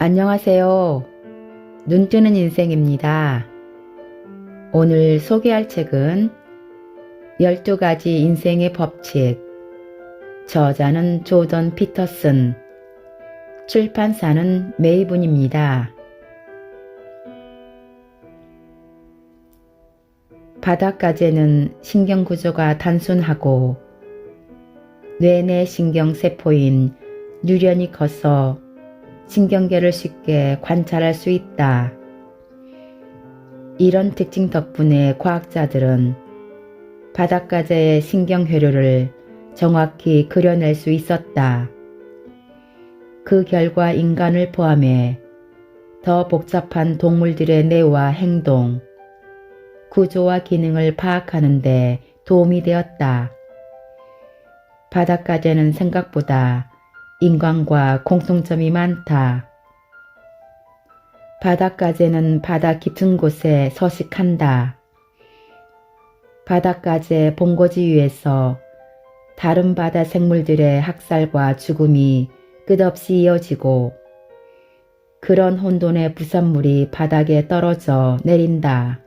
안녕하세요. 눈뜨는 인생입니다. 오늘 소개할 책은 12가지 인생의 법칙, 저자는 조던 피터슨, 출판사는 메이븐입니다. 바닥가재는 신경구조가 단순하고 뇌내 신경세포인 뉴런이 커서 신경계를 쉽게 관찰할 수 있다. 이런 특징 덕분에 과학자들은 바닥가재의 신경회로를 정확히 그려낼 수 있었다. 그 결과 인간을 포함해 더 복잡한 동물들의 뇌와 행동, 구조와 기능을 파악하는 데 도움이 되었다. 바닥가재는 생각보다 인간과 공통점이 많다. 바닥가재는 바다 깊은 곳에 서식한다. 바닥가재 본거지 위에서 다른 바다 생물들의 학살과 죽음이 끝없이 이어지고 그런 혼돈의 부산물이 바닥에 떨어져 내린다.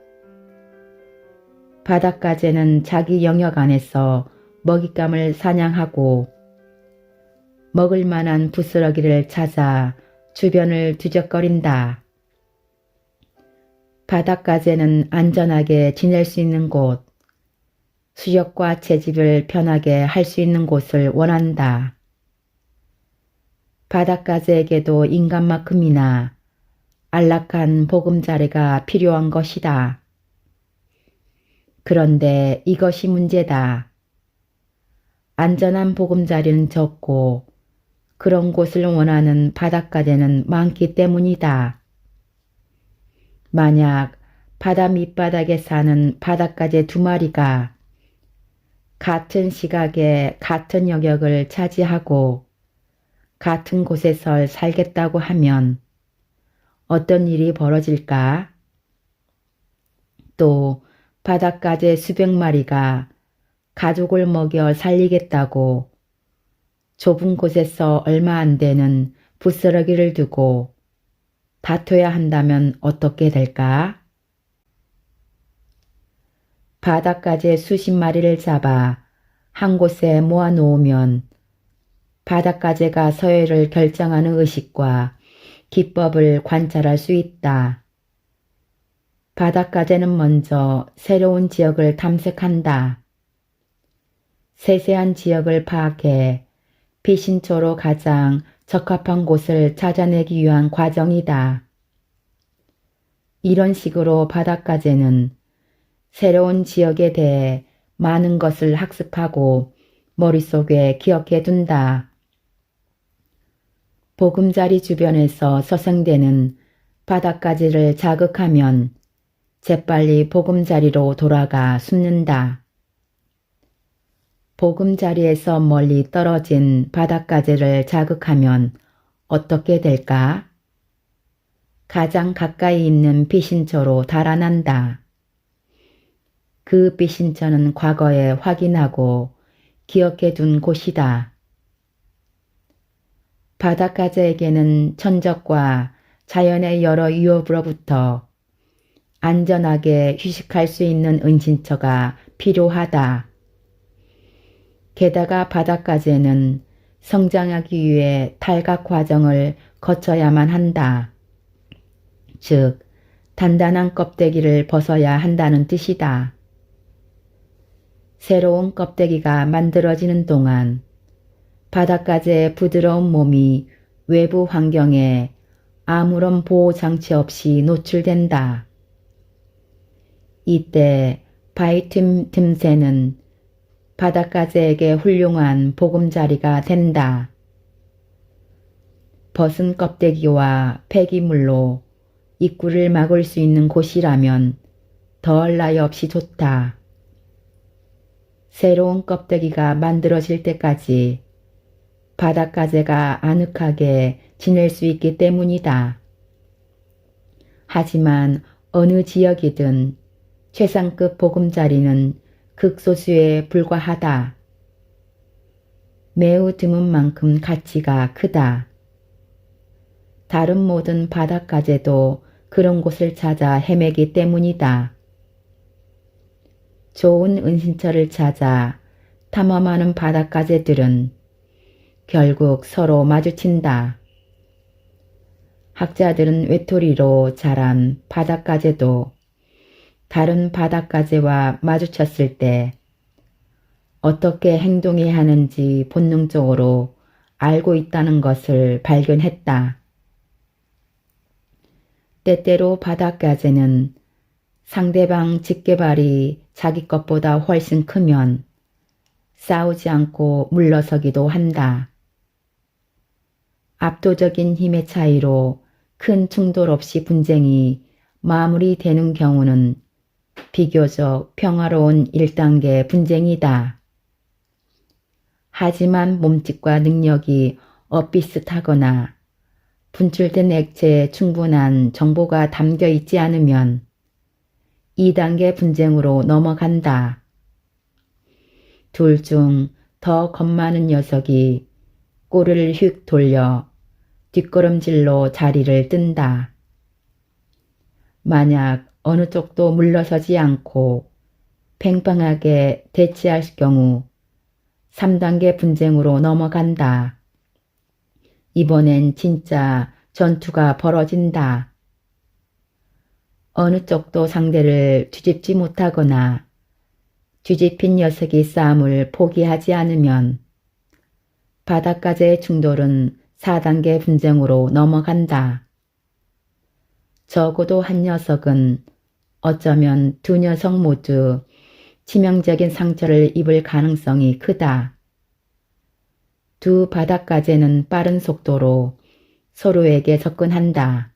바닥가재는 자기 영역 안에서 먹잇감을 사냥하고 먹을 만한 부스러기를 찾아 주변을 뒤적거린다. 바닥가재는 안전하게 지낼 수 있는 곳, 수욕과 채집을 편하게 할 수 있는 곳을 원한다. 바닥가재에게도 인간만큼이나 안락한 보금자리가 필요한 것이다. 그런데 이것이 문제다. 안전한 보금자리는 적고 그런 곳을 원하는 바닥가재는 많기 때문이다. 만약 바다 밑바닥에 사는 바닥가재 2마리가 같은 시각에 같은 영역을 차지하고 같은 곳에서 살겠다고 하면 어떤 일이 벌어질까? 또 바닥가재 수백 마리가 가족을 먹여 살리겠다고 좁은 곳에서 얼마 안 되는 부스러기를 두고 다퉈야 한다면 어떻게 될까? 바닥가재 수십 마리를 잡아 한 곳에 모아놓으면 바닥가재가 서열을 결정하는 의식과 기법을 관찰할 수 있다. 바닥가재는 먼저 새로운 지역을 탐색한다. 세세한 지역을 파악해 피신초로 가장 적합한 곳을 찾아내기 위한 과정이다. 이런 식으로 바닥가재는 새로운 지역에 대해 많은 것을 학습하고 머릿속에 기억해 둔다. 보금자리 주변에서 서생되는 바닥가재를 자극하면 재빨리 보금자리로 돌아가 숨는다. 보금자리에서 멀리 떨어진 바닥가재를 자극하면 어떻게 될까? 가장 가까이 있는 피신처로 달아난다. 그 피신처는 과거에 확인하고 기억해 둔 곳이다. 바닥가재에게는 천적과 자연의 여러 위협으로부터 안전하게 휴식할 수 있는 은신처가 필요하다. 게다가 바닥가재는 성장하기 위해 탈각 과정을 거쳐야만 한다. 즉, 단단한 껍데기를 벗어야 한다는 뜻이다. 새로운 껍데기가 만들어지는 동안 바닥가재의 부드러운 몸이 외부 환경에 아무런 보호장치 없이 노출된다. 이때 바이툼 틈새는 바닥가재에게 훌륭한 보금자리가 된다. 벗은 껍데기와 폐기물로 입구를 막을 수 있는 곳이라면 더할 나위 없이 좋다. 새로운 껍데기가 만들어질 때까지 바닥가재가 아늑하게 지낼 수 있기 때문이다. 하지만 어느 지역이든 최상급 보금자리는 극소수에 불과하다. 매우 드문 만큼 가치가 크다. 다른 모든 바닷가재도 그런 곳을 찾아 헤매기 때문이다. 좋은 은신처를 찾아 탐험하는 바닷가재들은 결국 서로 마주친다. 학자들은 외톨이로 자란 바닷가재도 다른 바닷가재와 마주쳤을 때 어떻게 행동해야 하는지 본능적으로 알고 있다는 것을 발견했다. 때때로 바닷가재는 상대방 집게발이 자기 것보다 훨씬 크면 싸우지 않고 물러서기도 한다. 압도적인 힘의 차이로 큰 충돌 없이 분쟁이 마무리되는 경우는 비교적 평화로운 1단계 분쟁이다. 하지만 몸집과 능력이 엇비슷하거나 분출된 액체에 충분한 정보가 담겨 있지 않으면 2단계 분쟁으로 넘어간다. 둘 중 더 겁 많은 녀석이 꼬리를 휙 돌려 뒷걸음질로 자리를 뜬다. 만약 어느 쪽도 물러서지 않고 팽팽하게 대치할 경우 3단계 분쟁으로 넘어간다. 이번엔 진짜 전투가 벌어진다. 어느 쪽도 상대를 뒤집지 못하거나 뒤집힌 녀석이 싸움을 포기하지 않으면 바닷가재의 충돌은 4단계 분쟁으로 넘어간다. 적어도 한 녀석은 어쩌면 두 녀석 모두 치명적인 상처를 입을 가능성이 크다. 두 바닷가재는 빠른 속도로 서로에게 접근한다.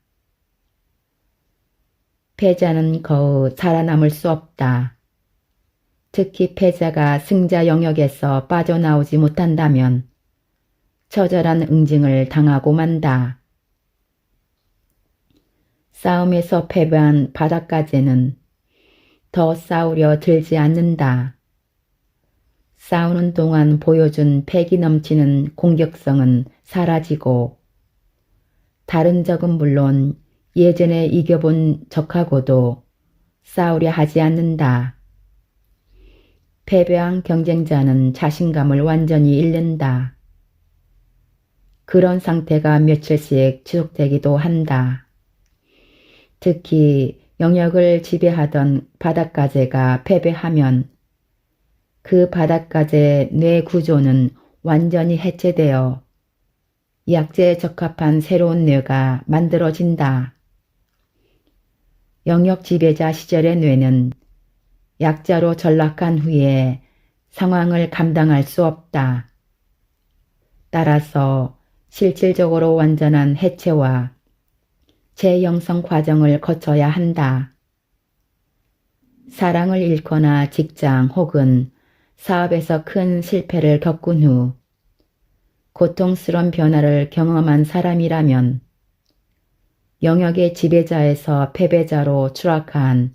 패자는 거의 살아남을 수 없다. 특히 패자가 승자 영역에서 빠져나오지 못한다면 처절한 응징을 당하고 만다. 싸움에서 패배한 바닷가재는 더 싸우려 들지 않는다. 싸우는 동안 보여준 패기 넘치는 공격성은 사라지고 다른 적은 물론 예전에 이겨본 적하고도 싸우려 하지 않는다. 패배한 경쟁자는 자신감을 완전히 잃는다. 그런 상태가 며칠씩 지속되기도 한다. 특히 영역을 지배하던 바닷가재가 패배하면 그 바닷가재의 뇌 구조는 완전히 해체되어 약재에 적합한 새로운 뇌가 만들어진다. 영역 지배자 시절의 뇌는 약자로 전락한 후에 상황을 감당할 수 없다. 따라서 실질적으로 완전한 해체와 재형성 과정을 거쳐야 한다. 사랑을 잃거나 직장 혹은 사업에서 큰 실패를 겪은 후 고통스러운 변화를 경험한 사람이라면 영역의 지배자에서 패배자로 추락한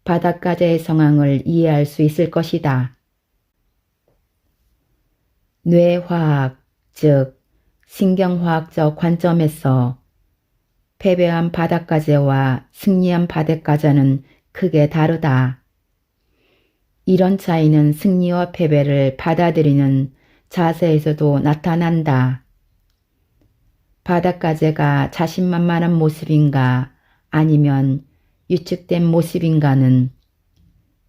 바닷가재의 상황을 이해할 수 있을 것이다. 뇌화학, 즉 신경화학적 관점에서 패배한 바닷가재와 승리한 바닷가재는 크게 다르다. 이런 차이는 승리와 패배를 받아들이는 자세에서도 나타난다. 바닷가재가 자신만만한 모습인가 아니면 위축된 모습인가는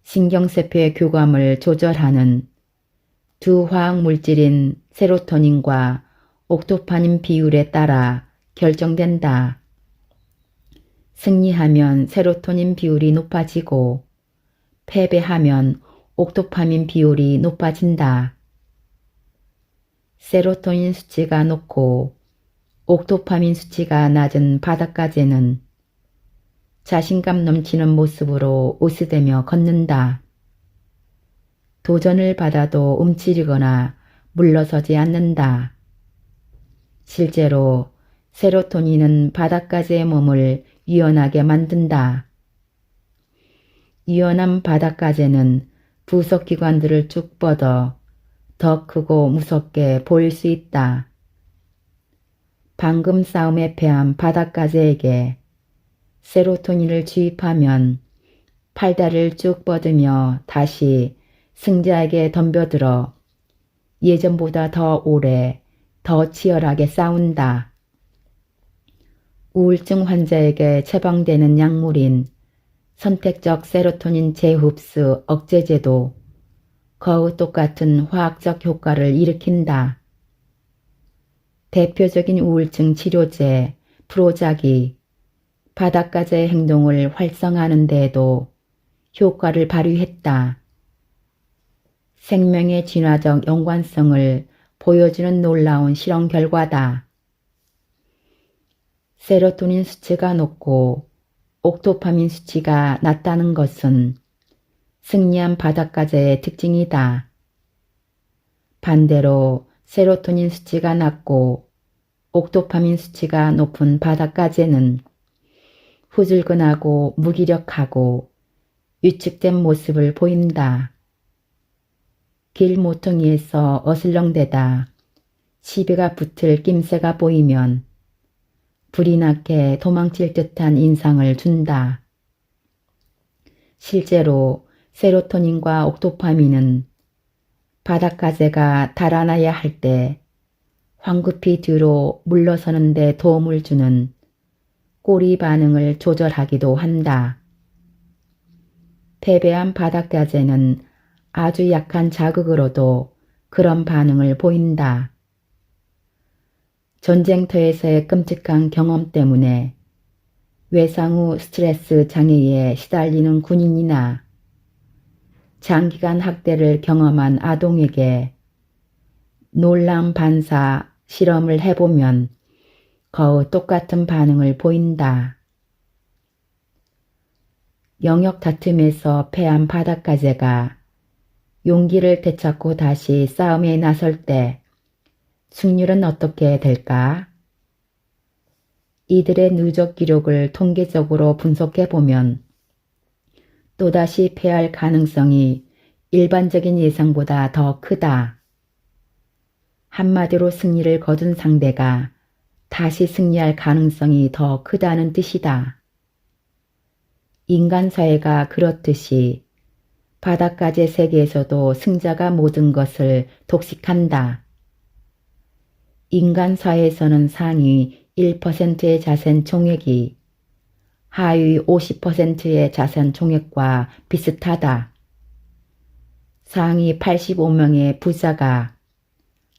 신경세포의 교감을 조절하는 두 화학물질인 세로토닌과 옥토파닌 비율에 따라 결정된다. 승리하면 세로토닌 비율이 높아지고 패배하면 옥토파민 비율이 높아진다. 세로토닌 수치가 높고 옥토파민 수치가 낮은 바닷가재는 자신감 넘치는 모습으로 으스대며 걷는다. 도전을 받아도 움츠리거나 물러서지 않는다. 실제로 세로토닌은 바닷가재의 몸을 유연하게 만든다. 유연한 바닷가재는 부속기관들을 쭉 뻗어 더 크고 무섭게 보일 수 있다. 방금 싸움에 패한 바닷가재에게 세로토닌을 주입하면 팔다리를 쭉 뻗으며 다시 승자에게 덤벼들어 예전보다 더 오래, 더 치열하게 싸운다. 우울증 환자에게 처방되는 약물인 선택적 세로토닌 재흡수 억제제도 거의 똑같은 화학적 효과를 일으킨다. 대표적인 우울증 치료제 프로작이 바닷가재의 행동을 활성화하는 데에도 효과를 발휘했다. 생명의 진화적 연관성을 보여주는 놀라운 실험 결과다. 세로토닌 수치가 높고 옥토파민 수치가 낮다는 것은 승리한 바닷가재의 특징이다. 반대로 세로토닌 수치가 낮고 옥토파민 수치가 높은 바닷가재는 후줄근하고 무기력하고 위축된 모습을 보인다. 길 모퉁이에서 어슬렁대다 시비가 붙을 낌새가 보이면 불이 나게 도망칠 듯한 인상을 준다. 실제로 세로토닌과 옥토파민은 바닷가재가 달아나야 할 때 황급히 뒤로 물러서는 데 도움을 주는 꼬리 반응을 조절하기도 한다. 패배한 바닷가재는 아주 약한 자극으로도 그런 반응을 보인다. 전쟁터에서의 끔찍한 경험 때문에 외상 후 스트레스 장애에 시달리는 군인이나 장기간 학대를 경험한 아동에게 놀라운 반사 실험을 해보면 거의 똑같은 반응을 보인다. 영역 다툼에서 패한 바닷가재가 용기를 되찾고 다시 싸움에 나설 때 승률은 어떻게 될까? 이들의 누적 기록을 통계적으로 분석해보면 또다시 패할 가능성이 일반적인 예상보다 더 크다. 한마디로 승리를 거둔 상대가 다시 승리할 가능성이 더 크다는 뜻이다. 인간 사회가 그렇듯이 바닷가재 세계에서도 승자가 모든 것을 독식한다. 인간 사회에서는 상위 1%의 자산 총액이 하위 50%의 자산 총액과 비슷하다. 상위 85명의 부자가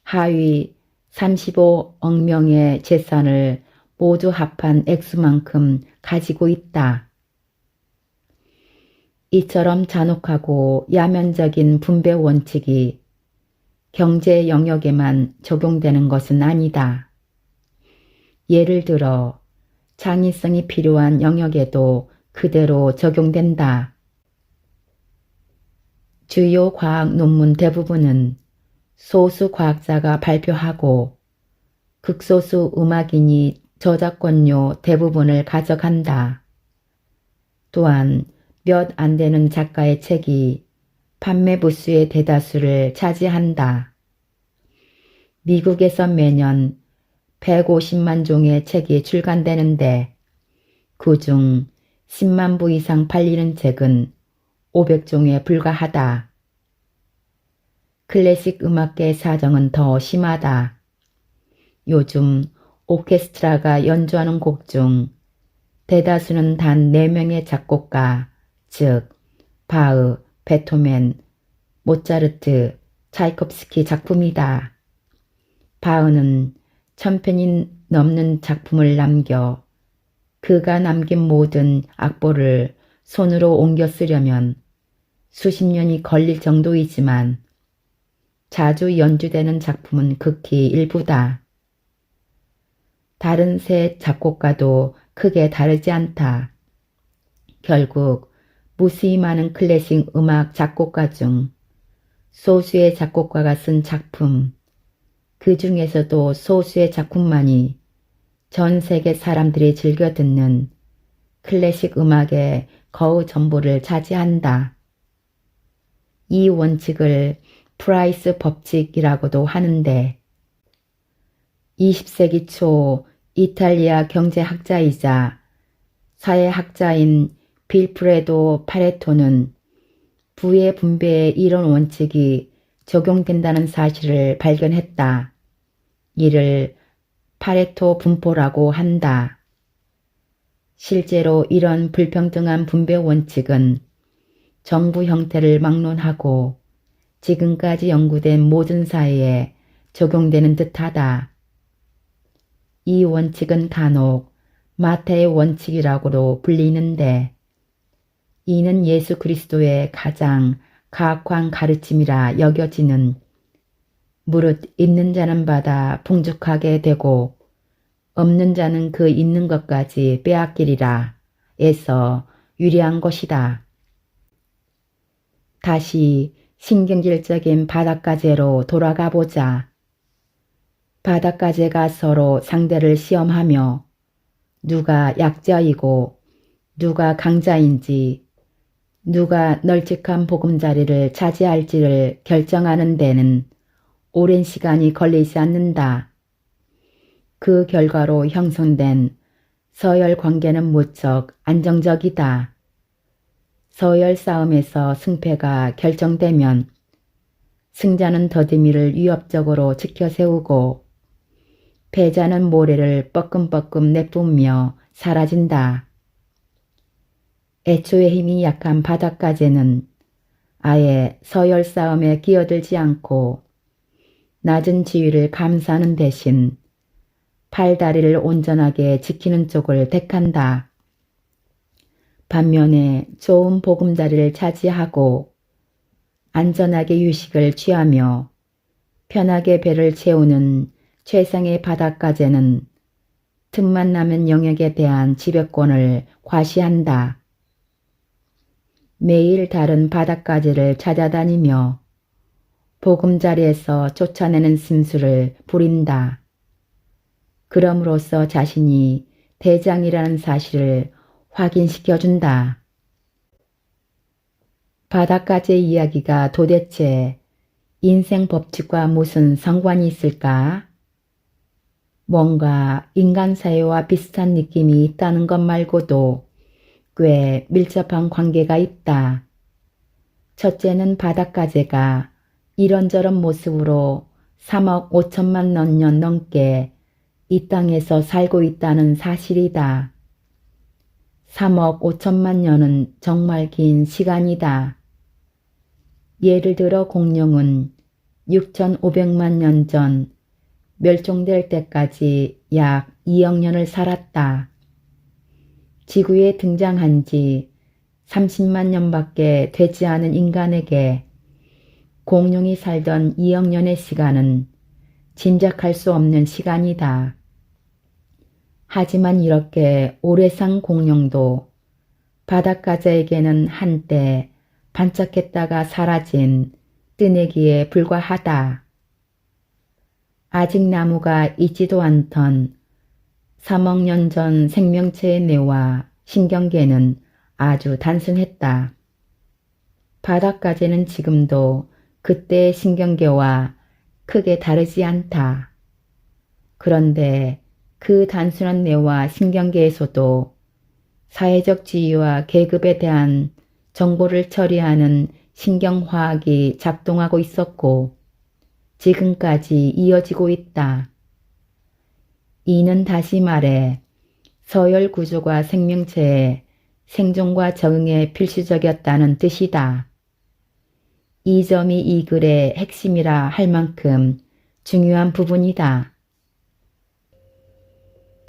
하위 35억 명의 재산을 모두 합한 액수만큼 가지고 있다. 이처럼 잔혹하고 야만적인 분배 원칙이 경제 영역에만 적용되는 것은 아니다. 예를 들어 창의성이 필요한 영역에도 그대로 적용된다. 주요 과학 논문 대부분은 소수 과학자가 발표하고 극소수 음악인이 저작권료 대부분을 가져간다. 또한 몇 안 되는 작가의 책이 판매 부수의 대다수를 차지한다. 미국에서 매년 150만 종의 책이 출간되는데 그중 10만 부 이상 팔리는 책은 500종에 불과하다. 클래식 음악계 사정은 더 심하다. 요즘 오케스트라가 연주하는 곡 중 대다수는 단 4명의 작곡가, 즉 바흐, 베토벤, 모차르트, 차이콥스키 작품이다. 바흐는 1000편이 넘는 작품을 남겨 그가 남긴 모든 악보를 손으로 옮겨 쓰려면 수십 년이 걸릴 정도이지만 자주 연주되는 작품은 극히 일부다. 다른 세 작곡가도 크게 다르지 않다. 결국 무수히 많은 클래식 음악 작곡가 중 소수의 작곡가가 쓴 작품, 그 중에서도 소수의 작품만이 전 세계 사람들이 즐겨 듣는 클래식 음악의 거의 전부를 차지한다. 이 원칙을 프라이스 법칙이라고도 하는데 20세기 초 이탈리아 경제학자이자 사회학자인 빌프레도 파레토는 부의 분배에 이런 원칙이 적용된다는 사실을 발견했다. 이를 파레토 분포라고 한다. 실제로 이런 불평등한 분배 원칙은 정부 형태를 막론하고 지금까지 연구된 모든 사회에 적용되는 듯하다. 이 원칙은 간혹 마태의 원칙이라고도 불리는데 이는 예수 그리스도의 가장 가혹한 가르침이라 여겨지는 무릇 있는 자는 받아 풍족하게 되고 없는 자는 그 있는 것까지 빼앗기리라 에서 유래한 것이다. 다시 신경질적인 바닷가재로 돌아가 보자. 바닷가재가 서로 상대를 시험하며 누가 약자이고 누가 강자인지 누가 널찍한 보금자리를 차지할지를 결정하는 데는 오랜 시간이 걸리지 않는다. 그 결과로 형성된 서열 관계는 무척 안정적이다. 서열 싸움에서 승패가 결정되면 승자는 더디미를 위협적으로 지켜세우고 패자는 모래를 뻐끔뻐끔 내뿜며 사라진다. 애초에 힘이 약한 바닷가재는 아예 서열 싸움에 끼어들지 않고 낮은 지위를 감사하는 대신 팔다리를 온전하게 지키는 쪽을 택한다. 반면에 좋은 보금자리를 차지하고 안전하게 휴식을 취하며 편하게 배를 채우는 최상의 바닷가재는 틈만 나면 영역에 대한 지배권을 과시한다. 매일 다른 바닷가재를 찾아다니며 보금자리에서 쫓아내는 심수를 부린다. 그럼으로써 자신이 대장이라는 사실을 확인시켜준다. 바닷가재 이야기가 도대체 인생 법칙과 무슨 상관이 있을까? 뭔가 인간 사회와 비슷한 느낌이 있다는 것 말고도 꽤 밀접한 관계가 있다. 첫째는 바닷가재가 이런저런 모습으로 3억 5천만 년 넘게 이 땅에서 살고 있다는 사실이다. 3억 5천만 년은 정말 긴 시간이다. 예를 들어 공룡은 6,500만 년 전 멸종될 때까지 약 2억 년을 살았다. 지구에 등장한 지 30만 년밖에 되지 않은 인간에게 공룡이 살던 2억 년의 시간은 짐작할 수 없는 시간이다. 하지만 이렇게 오래 산 공룡도 바닷가재에게는 한때 반짝했다가 사라진 뜨내기에 불과하다. 아직 나무가 있지도 않던 3억 년 전 생명체의 뇌와 신경계는 아주 단순했다. 바닷가재는 지금도 그때의 신경계와 크게 다르지 않다. 그런데 그 단순한 뇌와 신경계에서도 사회적 지위와 계급에 대한 정보를 처리하는 신경화학이 작동하고 있었고 지금까지 이어지고 있다. 이는 다시 말해 서열 구조가 생명체의 생존과 적응에 필수적이었다는 뜻이다. 이 점이 이 글의 핵심이라 할 만큼 중요한 부분이다.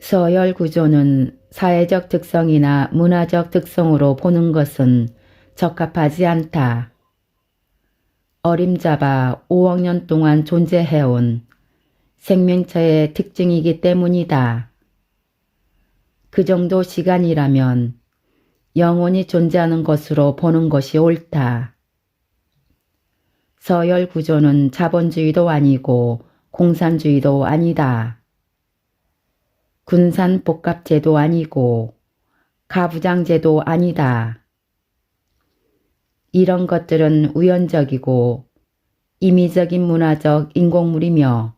서열 구조는 사회적 특성이나 문화적 특성으로 보는 것은 적합하지 않다. 어림잡아 5억 년 동안 존재해온 생명체의 특징이기 때문이다. 그 정도 시간이라면 영원히 존재하는 것으로 보는 것이 옳다. 서열 구조는 자본주의도 아니고 공산주의도 아니다. 군산복합제도 아니고 가부장제도 아니다. 이런 것들은 우연적이고 임의적인 문화적 인공물이며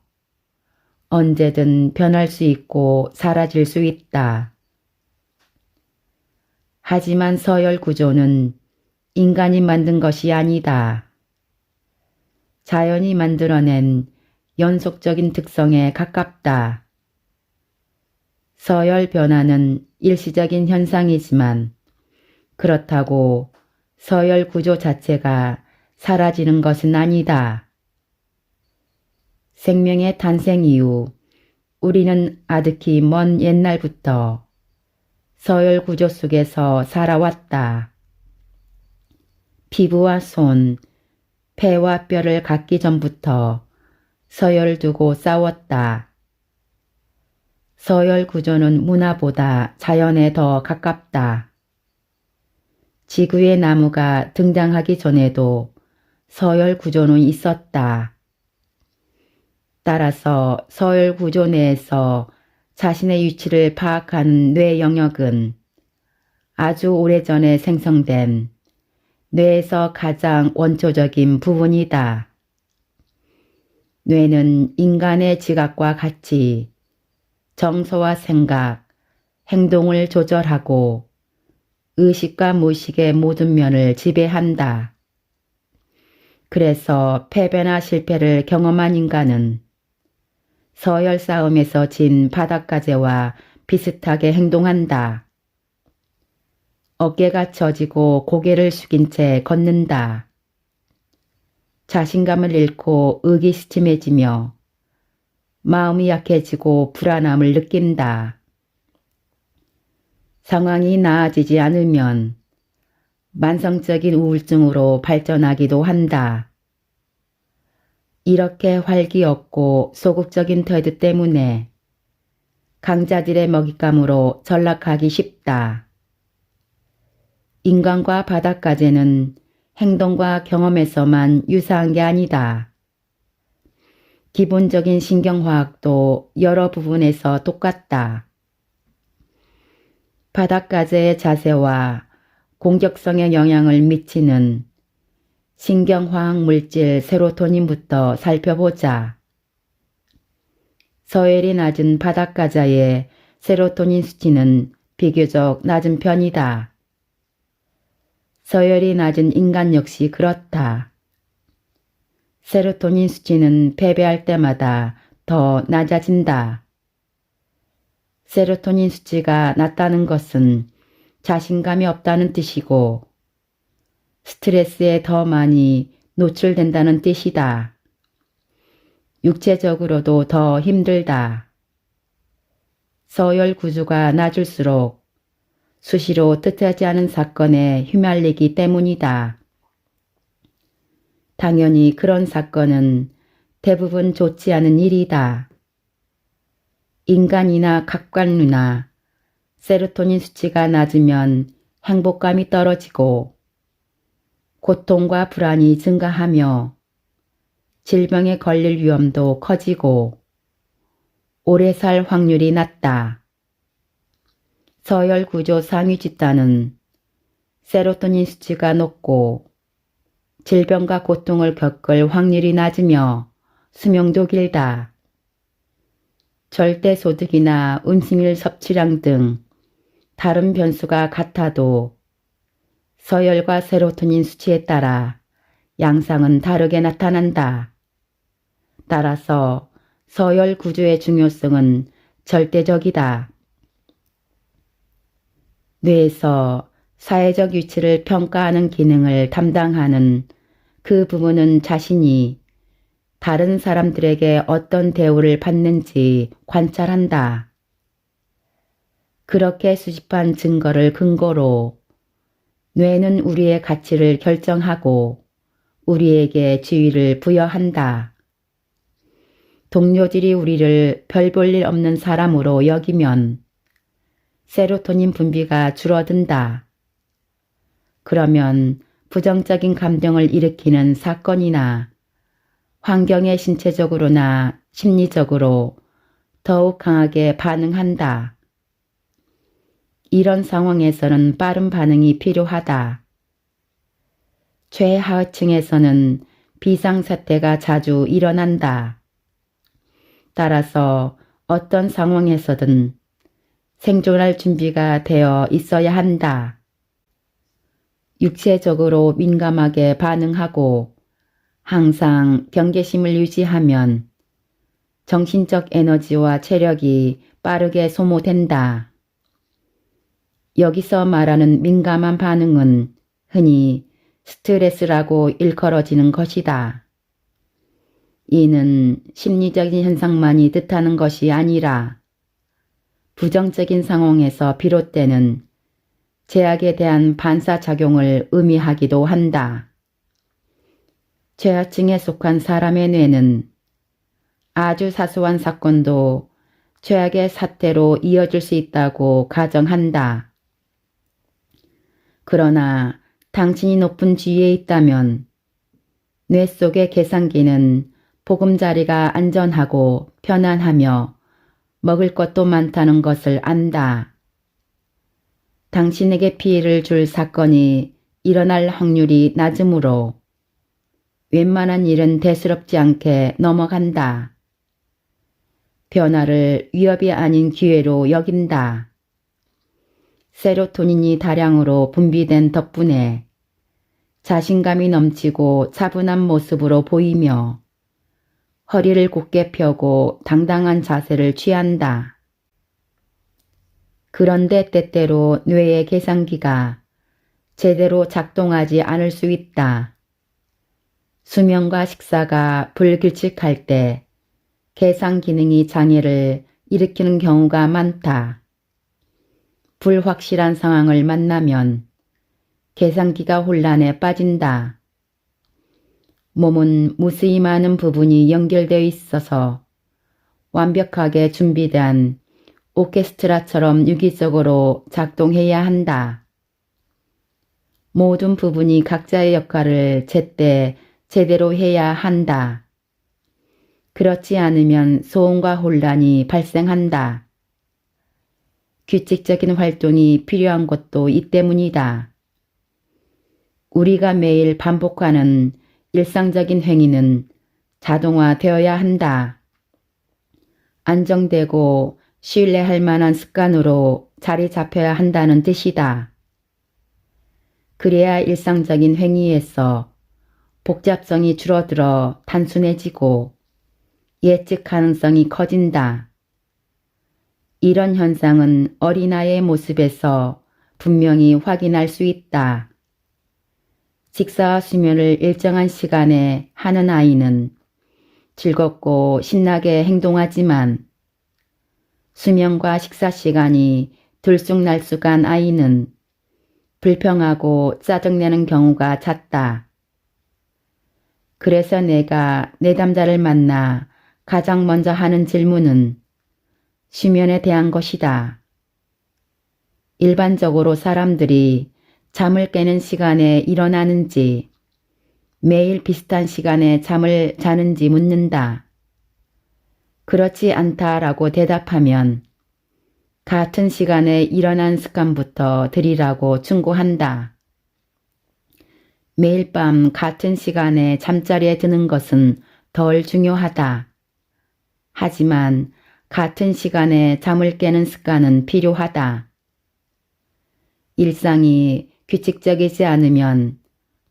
언제든 변할 수 있고 사라질 수 있다. 하지만 서열 구조는 인간이 만든 것이 아니다. 자연이 만들어낸 연속적인 특성에 가깝다. 서열 변화는 일시적인 현상이지만 그렇다고 서열 구조 자체가 사라지는 것은 아니다. 생명의 탄생 이후 우리는 아득히 먼 옛날부터 서열 구조 속에서 살아왔다. 피부와 손, 폐와 뼈를 갖기 전부터 서열 두고 싸웠다. 서열 구조는 문화보다 자연에 더 가깝다. 지구의 나무가 등장하기 전에도 서열 구조는 있었다. 따라서 서열 구조 내에서 자신의 위치를 파악하는 뇌 영역은 아주 오래전에 생성된 뇌에서 가장 원초적인 부분이다. 뇌는 인간의 지각과 같이 정서와 생각, 행동을 조절하고 의식과 무의식의 모든 면을 지배한다. 그래서 패배나 실패를 경험한 인간은 서열 싸움에서 진 바닷가재와 비슷하게 행동한다. 어깨가 처지고 고개를 숙인 채 걷는다. 자신감을 잃고 의기시침해지며 마음이 약해지고 불안함을 느낀다. 상황이 나아지지 않으면 만성적인 우울증으로 발전하기도 한다. 이렇게 활기 없고 소극적인 태도 때문에 강자들의 먹잇감으로 전락하기 쉽다. 인간과 바닷가재는 행동과 경험에서만 유사한 게 아니다. 기본적인 신경화학도 여러 부분에서 똑같다. 바닷가재의 자세와 공격성에 영향을 미치는 신경화학 물질 세로토닌부터 살펴보자. 서열이 낮은 바닷가재의 세로토닌 수치는 비교적 낮은 편이다. 서열이 낮은 인간 역시 그렇다. 세로토닌 수치는 패배할 때마다 더 낮아진다. 세로토닌 수치가 낮다는 것은 자신감이 없다는 뜻이고 스트레스에 더 많이 노출된다는 뜻이다. 육체적으로도 더 힘들다. 서열 구조가 낮을수록 수시로 뜻하지 않은 사건에 휘말리기 때문이다. 당연히 그런 사건은 대부분 좋지 않은 일이다. 인간이나 각각류나 세로토닌 수치가 낮으면 행복감이 떨어지고 고통과 불안이 증가하며 질병에 걸릴 위험도 커지고 오래 살 확률이 낮다. 서열 구조 상위 집단은 세로토닌 수치가 높고 질병과 고통을 겪을 확률이 낮으며 수명도 길다. 절대 소득이나 음식물 섭취량 등 다른 변수가 같아도 서열과 세로토닌 수치에 따라 양상은 다르게 나타난다. 따라서 서열 구조의 중요성은 절대적이다. 뇌에서 사회적 위치를 평가하는 기능을 담당하는 그 부분은 자신이 다른 사람들에게 어떤 대우를 받는지 관찰한다. 그렇게 수집한 증거를 근거로 뇌는 우리의 가치를 결정하고 우리에게 지위를 부여한다. 동료들이 우리를 별 볼 일 없는 사람으로 여기면 세로토닌 분비가 줄어든다. 그러면 부정적인 감정을 일으키는 사건이나 환경에 신체적으로나 심리적으로 더욱 강하게 반응한다. 이런 상황에서는 빠른 반응이 필요하다. 최하층에서는 비상사태가 자주 일어난다. 따라서 어떤 상황에서든 생존할 준비가 되어 있어야 한다. 육체적으로 민감하게 반응하고 항상 경계심을 유지하면 정신적 에너지와 체력이 빠르게 소모된다. 여기서 말하는 민감한 반응은 흔히 스트레스라고 일컬어지는 것이다. 이는 심리적인 현상만이 뜻하는 것이 아니라 부정적인 상황에서 비롯되는 제약에 대한 반사작용을 의미하기도 한다. 죄아증에 속한 사람의 뇌는 아주 사소한 사건도 죄악의 사태로 이어질 수 있다고 가정한다. 그러나 당신이 높은 지위에 있다면 뇌 속의 계산기는 보금자리가 안전하고 편안하며 먹을 것도 많다는 것을 안다. 당신에게 피해를 줄 사건이 일어날 확률이 낮으므로 웬만한 일은 대수롭지 않게 넘어간다. 변화를 위협이 아닌 기회로 여긴다. 세로토닌이 다량으로 분비된 덕분에 자신감이 넘치고 차분한 모습으로 보이며 허리를 곧게 펴고 당당한 자세를 취한다. 그런데 때때로 뇌의 계산기가 제대로 작동하지 않을 수 있다. 수면과 식사가 불규칙할 때 계산 기능이 장애를 일으키는 경우가 많다. 불확실한 상황을 만나면 계산기가 혼란에 빠진다. 몸은 무수히 많은 부분이 연결되어 있어서 완벽하게 준비된 오케스트라처럼 유기적으로 작동해야 한다. 모든 부분이 각자의 역할을 제때 제대로 해야 한다. 그렇지 않으면 소음과 혼란이 발생한다. 규칙적인 활동이 필요한 것도 이 때문이다. 우리가 매일 반복하는 일상적인 행위는 자동화되어야 한다. 안정되고 신뢰할 만한 습관으로 자리 잡혀야 한다는 뜻이다. 그래야 일상적인 행위에서 복잡성이 줄어들어 단순해지고 예측 가능성이 커진다. 이런 현상은 어린아이의 모습에서 분명히 확인할 수 있다. 식사와 수면을 일정한 시간에 하는 아이는 즐겁고 신나게 행동하지만 수면과 식사 시간이 들쑥날쑥한 아이는 불평하고 짜증내는 경우가 잦다. 그래서 내가 내담자를 만나 가장 먼저 하는 질문은 수면에 대한 것이다. 일반적으로 사람들이 잠을 깨는 시간에 일어나는지 매일 비슷한 시간에 잠을 자는지 묻는다. 그렇지 않다라고 대답하면 같은 시간에 일어난 습관부터 들이라고 충고한다. 매일 밤 같은 시간에 잠자리에 드는 것은 덜 중요하다. 하지만 같은 시간에 잠을 깨는 습관은 필요하다. 일상이 규칙적이지 않으면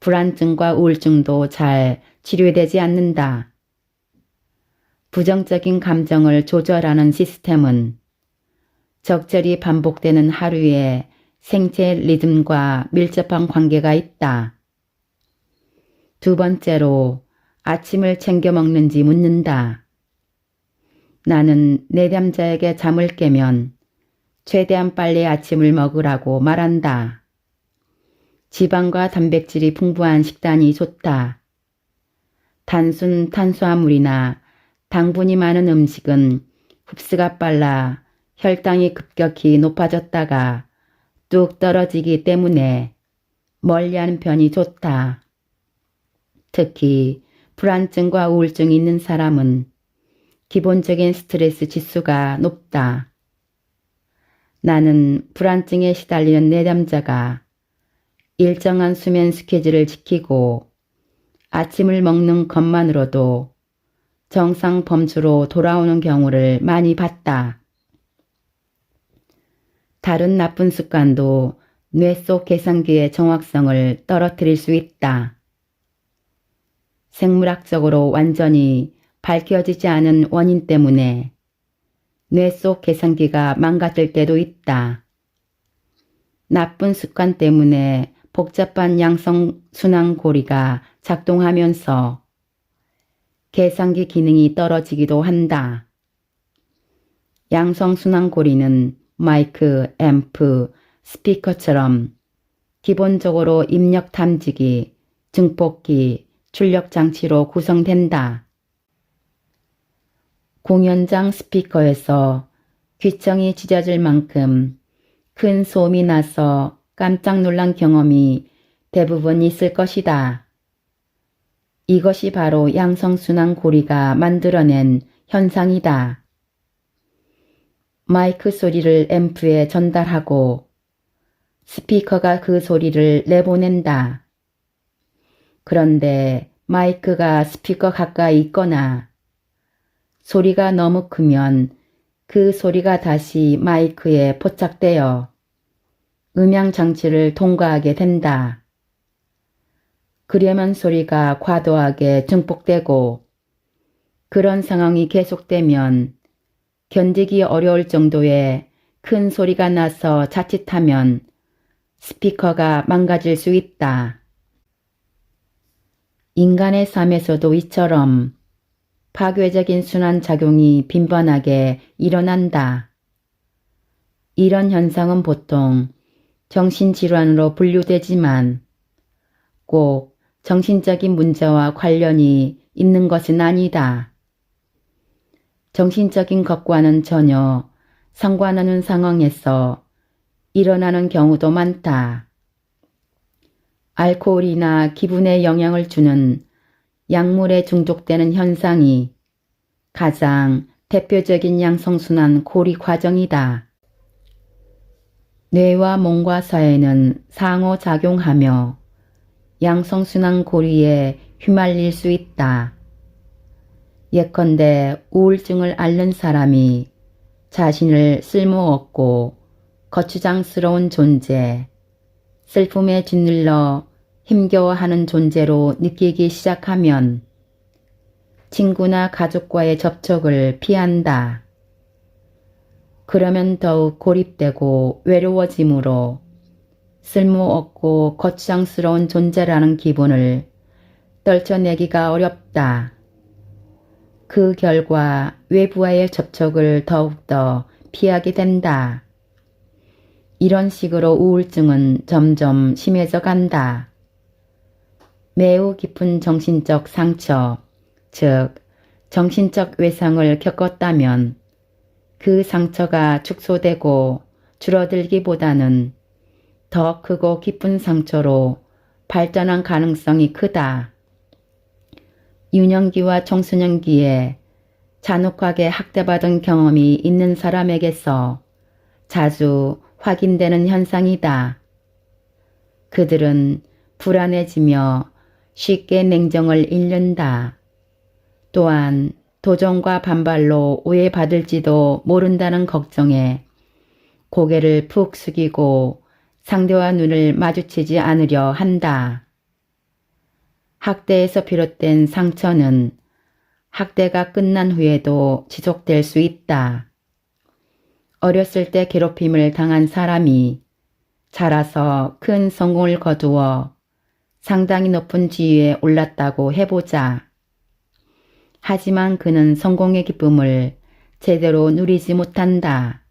불안증과 우울증도 잘 치료되지 않는다. 부정적인 감정을 조절하는 시스템은 적절히 반복되는 하루의 생체 리듬과 밀접한 관계가 있다. 두 번째로 아침을 챙겨 먹는지 묻는다. 나는 내담자에게 잠을 깨면 최대한 빨리 아침을 먹으라고 말한다. 지방과 단백질이 풍부한 식단이 좋다. 단순 탄수화물이나 당분이 많은 음식은 흡수가 빨라 혈당이 급격히 높아졌다가 뚝 떨어지기 때문에 멀리하는 편이 좋다. 특히 불안증과 우울증이 있는 사람은 기본적인 스트레스 지수가 높다. 나는 불안증에 시달리는 내담자가 일정한 수면 스케줄을 지키고 아침을 먹는 것만으로도 정상 범주로 돌아오는 경우를 많이 봤다. 다른 나쁜 습관도 뇌 속 계산기의 정확성을 떨어뜨릴 수 있다. 생물학적으로 완전히 밝혀지지 않은 원인 때문에 뇌 속 계산기가 망가질 때도 있다. 나쁜 습관 때문에 복잡한 양성순환고리가 작동하면서 계산기 기능이 떨어지기도 한다. 양성순환고리는 마이크, 앰프, 스피커처럼 기본적으로 입력 탐지기, 증폭기, 출력 장치로 구성된다. 공연장 스피커에서 귀청이 찢어질 만큼 큰 소음이 나서 깜짝 놀란 경험이 대부분 있을 것이다. 이것이 바로 양성순환 고리가 만들어낸 현상이다. 마이크 소리를 앰프에 전달하고 스피커가 그 소리를 내보낸다. 그런데 마이크가 스피커 가까이 있거나 소리가 너무 크면 그 소리가 다시 마이크에 포착되어 음향 장치를 통과하게 된다. 그러면 소리가 과도하게 증폭되고 그런 상황이 계속되면 견디기 어려울 정도의 큰 소리가 나서 자칫하면 스피커가 망가질 수 있다. 인간의 삶에서도 이처럼 파괴적인 순환작용이 빈번하게 일어난다. 이런 현상은 보통 정신질환으로 분류되지만 꼭 정신적인 문제와 관련이 있는 것은 아니다. 정신적인 것과는 전혀 상관없는 상황에서 일어나는 경우도 많다. 알코올이나 기분에 영향을 주는 약물에 중독되는 현상이 가장 대표적인 양성순환 고리 과정이다. 뇌와 몸과 사회는 상호작용하며 양성순환 고리에 휘말릴 수 있다. 예컨대 우울증을 앓는 사람이 자신을 쓸모없고 거추장스러운 존재, 슬픔에 짓눌러 힘겨워하는 존재로 느끼기 시작하면 친구나 가족과의 접촉을 피한다. 그러면 더욱 고립되고 외로워지므로 쓸모없고 거추장스러운 존재라는 기분을 떨쳐내기가 어렵다. 그 결과 외부와의 접촉을 더욱더 피하게 된다. 이런 식으로 우울증은 점점 심해져 간다. 매우 깊은 정신적 상처, 즉 정신적 외상을 겪었다면 그 상처가 축소되고 줄어들기보다는 더 크고 깊은 상처로 발전한 가능성이 크다. 유년기와 청소년기에 잔혹하게 학대받은 경험이 있는 사람에게서 자주 확인되는 현상이다. 그들은 불안해지며 쉽게 냉정을 잃는다. 또한 도전과 반발로 오해받을지도 모른다는 걱정에 고개를 푹 숙이고 상대와 눈을 마주치지 않으려 한다. 학대에서 비롯된 상처는 학대가 끝난 후에도 지속될 수 있다. 어렸을 때 괴롭힘을 당한 사람이 자라서 큰 성공을 거두어 상당히 높은 지위에 올랐다고 해보자. 하지만 그는 성공의 기쁨을 제대로 누리지 못한다.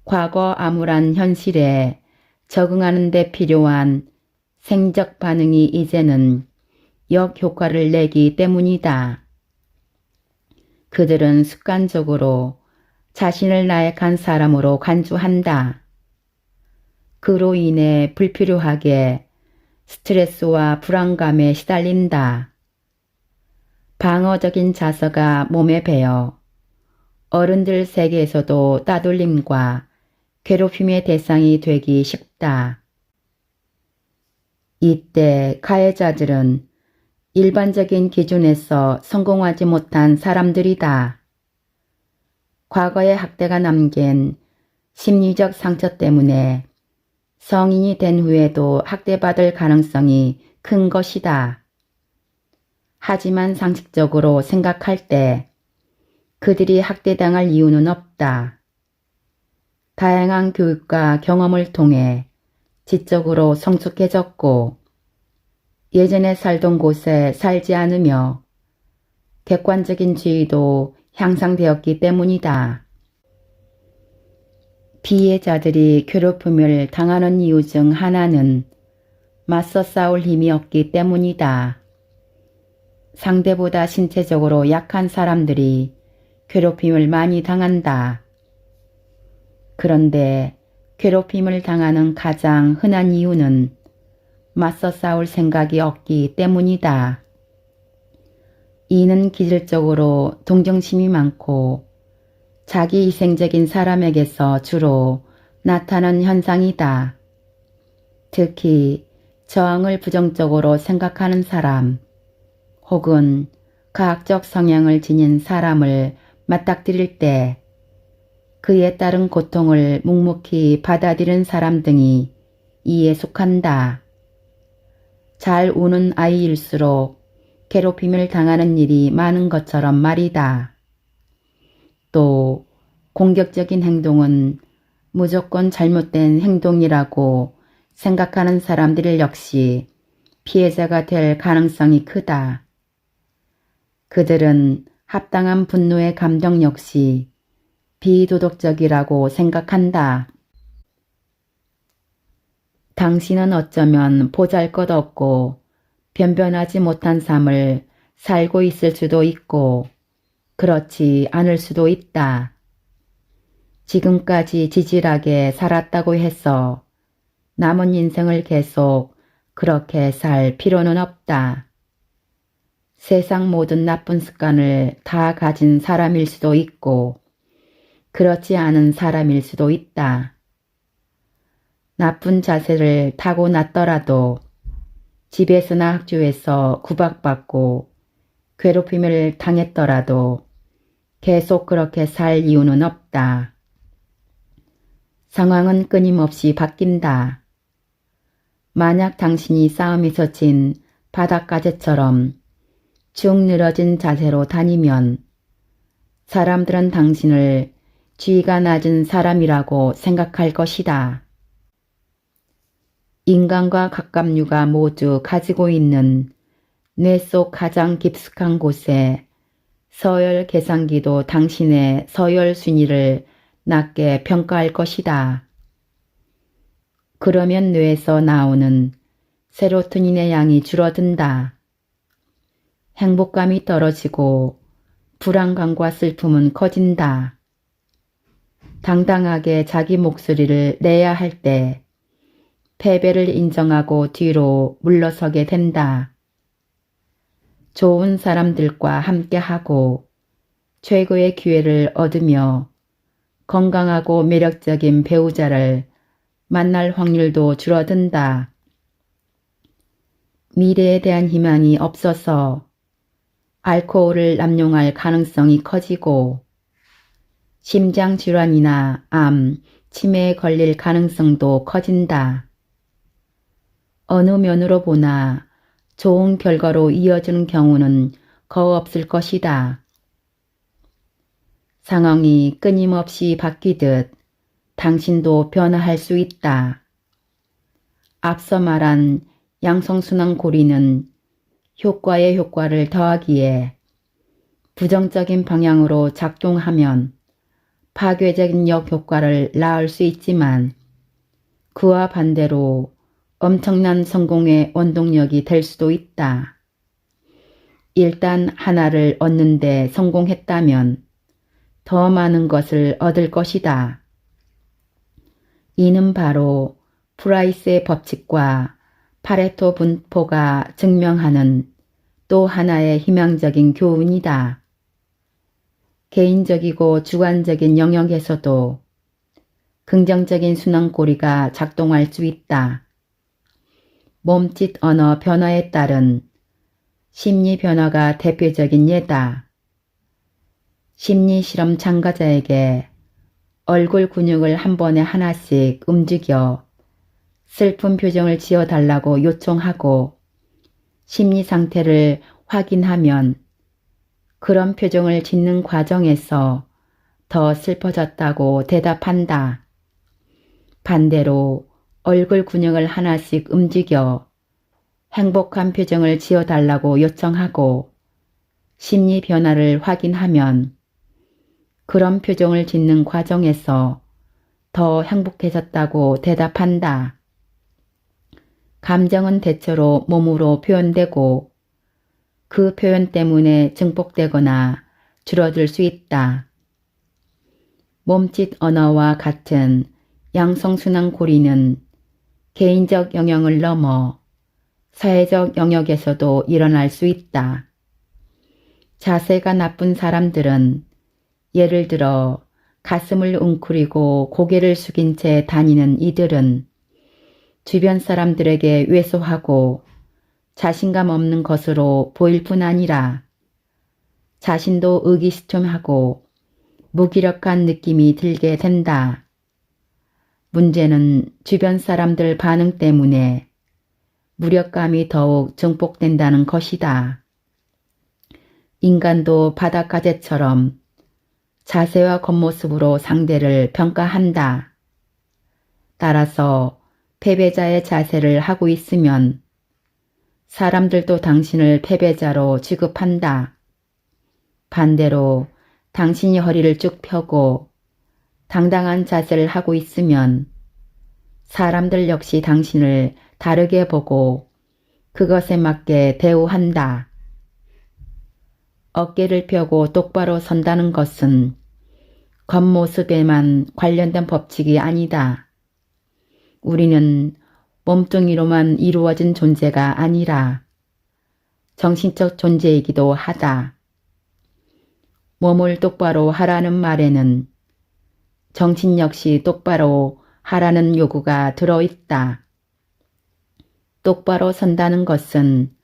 과거 암울한 현실에 적응하는 데 필요한 생적 반응이 이제는 역효과를 내기 때문이다. 그들은 습관적으로 자신을 나약한 사람으로 간주한다. 그로 인해 불필요하게 스트레스와 불안감에 시달린다. 방어적인 자세가 몸에 배어 어른들 세계에서도 따돌림과 괴롭힘의 대상이 되기 쉽다. 이때 가해자들은 일반적인 기준에서 성공하지 못한 사람들이다. 과거의 학대가 남긴 심리적 상처 때문에 성인이 된 후에도 학대받을 가능성이 큰 것이다. 하지만 상식적으로 생각할 때 그들이 학대당할 이유는 없다. 다양한 교육과 경험을 통해 지적으로 성숙해졌고 예전에 살던 곳에 살지 않으며 객관적인 지위도 향상되었기 때문이다. 피해자들이 괴롭힘을 당하는 이유 중 하나는 맞서 싸울 힘이 없기 때문이다. 상대보다 신체적으로 약한 사람들이 괴롭힘을 많이 당한다. 그런데 괴롭힘을 당하는 가장 흔한 이유는 맞서 싸울 생각이 없기 때문이다. 이는 기질적으로 동정심이 많고 자기 희생적인 사람에게서 주로 나타나는 현상이다. 특히 저항을 부정적으로 생각하는 사람 혹은 과학적 성향을 지닌 사람을 맞닥뜨릴 때 그에 따른 고통을 묵묵히 받아들이는 사람 등이 이에 속한다. 잘 우는 아이일수록 괴롭힘을 당하는 일이 많은 것처럼 말이다. 또 공격적인 행동은 무조건 잘못된 행동이라고 생각하는 사람들 역시 피해자가 될 가능성이 크다. 그들은 합당한 분노의 감정 역시 비도덕적이라고 생각한다. 당신은 어쩌면 보잘것없고 변변하지 못한 삶을 살고 있을 수도 있고 그렇지 않을 수도 있다. 지금까지 지질하게 살았다고 해서 남은 인생을 계속 그렇게 살 필요는 없다. 세상 모든 나쁜 습관을 다 가진 사람일 수도 있고 그렇지 않은 사람일 수도 있다. 나쁜 자세를 타고났더라도 집에서나 학교에서 구박받고 괴롭힘을 당했더라도 계속 그렇게 살 이유는 없다. 상황은 끊임없이 바뀐다. 만약 당신이 싸움에서 진 바닷가재처럼 쭉 늘어진 자세로 다니면 사람들은 당신을 지위가 낮은 사람이라고 생각할 것이다. 인간과 갑각류가 모두 가지고 있는 뇌 속 가장 깊숙한 곳에 서열 계산기도 당신의 서열 순위를 낮게 평가할 것이다. 그러면 뇌에서 나오는 세로토닌의 양이 줄어든다. 행복감이 떨어지고 불안감과 슬픔은 커진다. 당당하게 자기 목소리를 내야 할 때 패배를 인정하고 뒤로 물러서게 된다. 좋은 사람들과 함께하고 최고의 기회를 얻으며 건강하고 매력적인 배우자를 만날 확률도 줄어든다. 미래에 대한 희망이 없어서 알코올을 남용할 가능성이 커지고 심장질환이나 암, 치매에 걸릴 가능성도 커진다. 어느 면으로 보나 좋은 결과로 이어지는 경우는 거의 없을 것이다. 상황이 끊임없이 바뀌듯 당신도 변화할 수 있다. 앞서 말한 양성순환 고리는 효과에 효과를 더하기에 부정적인 방향으로 작동하면 파괴적인 역효과를 낳을 수 있지만 그와 반대로 엄청난 성공의 원동력이 될 수도 있다. 일단 하나를 얻는데 성공했다면 더 많은 것을 얻을 것이다. 이는 바로 프라이스의 법칙과 파레토 분포가 증명하는 또 하나의 희망적인 교훈이다. 개인적이고 주관적인 영역에서도 긍정적인 순환고리가 작동할 수 있다. 몸짓 언어 변화에 따른 심리 변화가 대표적인 예다. 심리 실험 참가자에게 얼굴 근육을 한 번에 하나씩 움직여 슬픈 표정을 지어달라고 요청하고 심리 상태를 확인하면 그런 표정을 짓는 과정에서 더 슬퍼졌다고 대답한다. 반대로 얼굴 근육을 하나씩 움직여 행복한 표정을 지어달라고 요청하고 심리 변화를 확인하면 그런 표정을 짓는 과정에서 더 행복해졌다고 대답한다. 감정은 대체로 몸으로 표현되고 그 표현 때문에 증폭되거나 줄어들 수 있다. 몸짓 언어와 같은 양성순환 고리는 개인적 영역을 넘어 사회적 영역에서도 일어날 수 있다. 자세가 나쁜 사람들은 예를 들어 가슴을 웅크리고 고개를 숙인 채 다니는 이들은 주변 사람들에게 왜소하고 자신감 없는 것으로 보일 뿐 아니라 자신도 의기소침하고 무기력한 느낌이 들게 된다. 문제는 주변 사람들 반응 때문에 무력감이 더욱 증폭된다는 것이다. 인간도 바닷가재처럼 자세와 겉모습으로 상대를 평가한다. 따라서 패배자의 자세를 하고 있으면 사람들도 당신을 패배자로 취급한다. 반대로 당신이 허리를 쭉 펴고 당당한 자세를 하고 있으면 사람들 역시 당신을 다르게 보고 그것에 맞게 대우한다. 어깨를 펴고 똑바로 선다는 것은 겉모습에만 관련된 법칙이 아니다. 우리는 몸뚱이로만 이루어진 존재가 아니라 정신적 존재이기도 하다. 몸을 똑바로 하라는 말에는 정신 역시 똑바로 하라는 요구가 들어있다. 똑바로 선다는 것은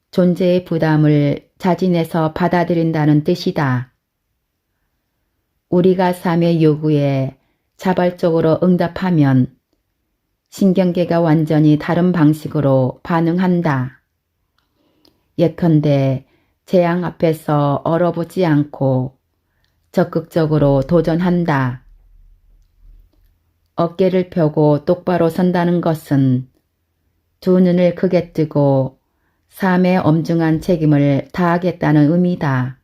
존재의 부담을 자진해서 받아들인다는 뜻이다. 우리가 삶의 요구에 자발적으로 응답하면 신경계가 완전히 다른 방식으로 반응한다. 예컨대 재앙 앞에서 얼어붙지 않고 적극적으로 도전한다. 어깨를 펴고 똑바로 선다는 것은 두 눈을 크게 뜨고 삶의 엄중한 책임을 다하겠다는 의미다.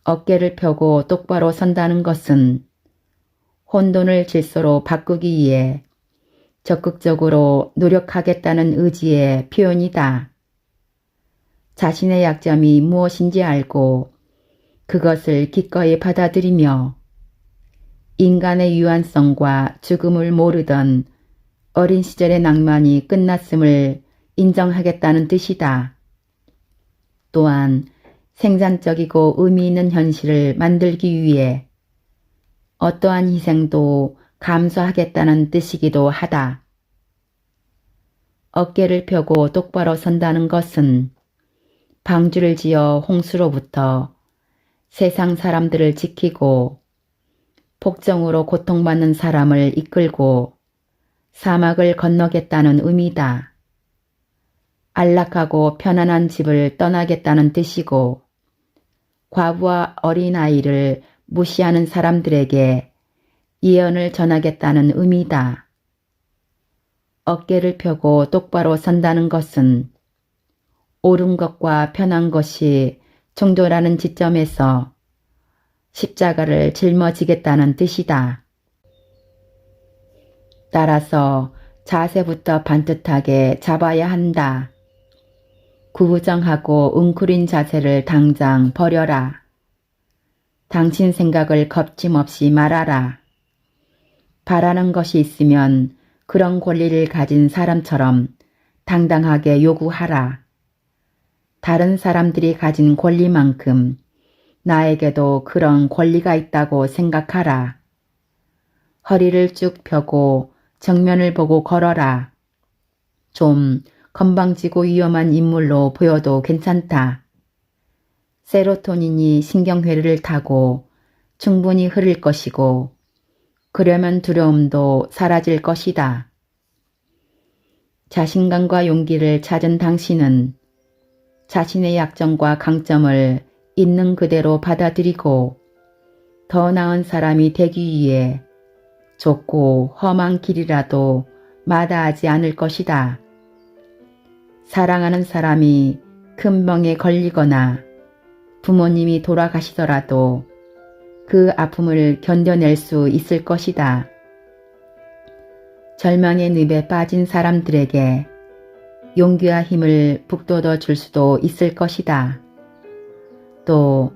어깨를 펴고 똑바로 선다는 것은 혼돈을 질서로 바꾸기 위해 적극적으로 노력하겠다는 의지의 표현이다. 자신의 약점이 무엇인지 알고 그것을 기꺼이 받아들이며 인간의 유한성과 죽음을 모르던 어린 시절의 낭만이 끝났음을 인정하겠다는 뜻이다. 또한 생산적이고 의미 있는 현실을 만들기 위해 어떠한 희생도 감수하겠다는 뜻이기도 하다. 어깨를 펴고 똑바로 선다는 것은 방주를 지어 홍수로부터 세상 사람들을 지키고 폭정으로 고통받는 사람을 이끌고 사막을 건너겠다는 의미다. 안락하고 편안한 집을 떠나겠다는 뜻이고 과부와 어린아이를 무시하는 사람들에게 예언을 전하겠다는 의미다. 어깨를 펴고 똑바로 선다는 것은 옳은 것과 편한 것이 충돌하는 지점에서 십자가를 짊어지겠다는 뜻이다. 따라서 자세부터 반듯하게 잡아야 한다. 구부정하고 웅크린 자세를 당장 버려라. 당신 생각을 겁짐없이 말하라. 바라는 것이 있으면 그런 권리를 가진 사람처럼 당당하게 요구하라. 다른 사람들이 가진 권리만큼 나에게도 그런 권리가 있다고 생각하라. 허리를 쭉 펴고 정면을 보고 걸어라. 좀 건방지고 위험한 인물로 보여도 괜찮다. 세로토닌이 신경회로를 타고 충분히 흐를 것이고 그러면 두려움도 사라질 것이다. 자신감과 용기를 찾은 당신은 자신의 약점과 강점을 있는 그대로 받아들이고 더 나은 사람이 되기 위해 좁고 험한 길이라도 마다하지 않을 것이다. 사랑하는 사람이 큰 병에 걸리거나 부모님이 돌아가시더라도 그 아픔을 견뎌낼 수 있을 것이다. 절망의 늪에 빠진 사람들에게 용기와 힘을 북돋워 줄 수도 있을 것이다. 또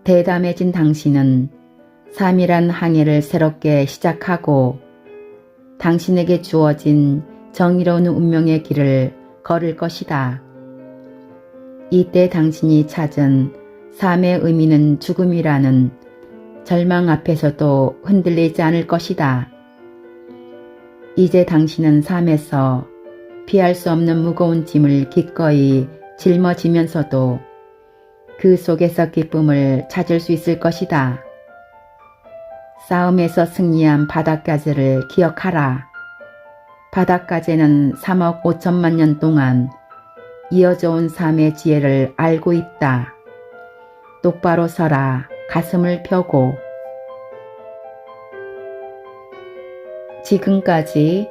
대담해진 당신은 삶이란 항해를 새롭게 시작하고 당신에게 주어진 정의로운 운명의 길을 걸을 것이다. 이때 당신이 찾은 삶의 의미는 죽음이라는 절망 앞에서도 흔들리지 않을 것이다. 이제 당신은 삶에서 피할 수 없는 무거운 짐을 기꺼이 짊어지면서도 그 속에서 기쁨을 찾을 수 있을 것이다. 싸움에서 승리한 바닷가재를 기억하라. 바닷가재는 3억 5천만 년 동안 이어져 온 삶의 지혜를 알고 있다. 똑바로 서라. 가슴을 펴고. 지금까지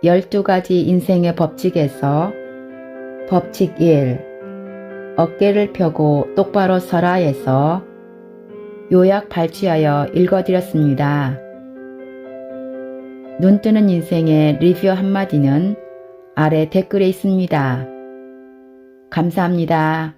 12가지 인생의 법칙에서 법칙 1. 어깨를 펴고 똑바로 서라에서 요약 발췌하여 읽어드렸습니다. 눈뜨는 인생의 리뷰 한마디는 아래 댓글에 있습니다. 감사합니다.